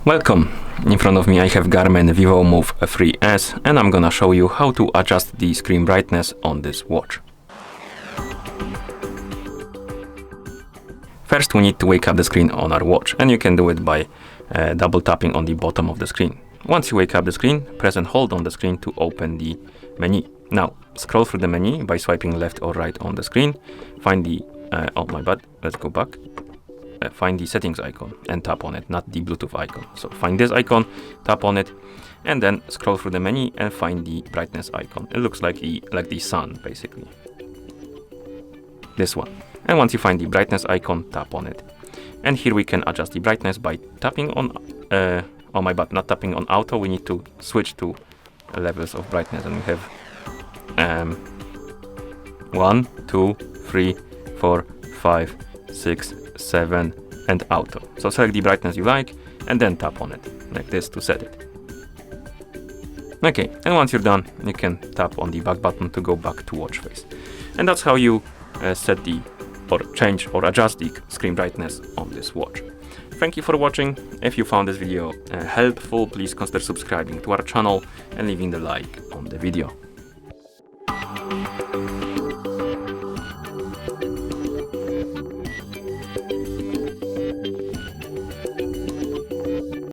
Welcome! In front of me I have Garmin Vivomove 3S and I'm gonna show you how to adjust the screen brightness on this watch. First we need to wake up the screen on our watch, and you can do it by double tapping on the bottom of the screen. Once you wake up the screen, press and hold on the screen to open the menu. Now scroll through the menu by swiping left or right on the screen. Find the let's go back. Find the settings icon and tap on it, not the Bluetooth icon. So find this icon, tap on it, and then scroll through the menu and find the brightness icon. It looks like the sun, basically. This one. And once you find the brightness icon, tap on it. And here we can adjust the brightness by tapping on not tapping on auto. We need to switch to levels of brightness, and we have 1, 2, 3, 4, 5, 6, 7 and auto. So select the brightness you like and then tap on it like this to set it. Okay, and once you're done, you can tap on the back button to go back to watch face. And that's how you set change or adjust the screen brightness on this watch. Thank you for watching. If you found this video helpful, please consider subscribing to our channel and leaving the like on the video.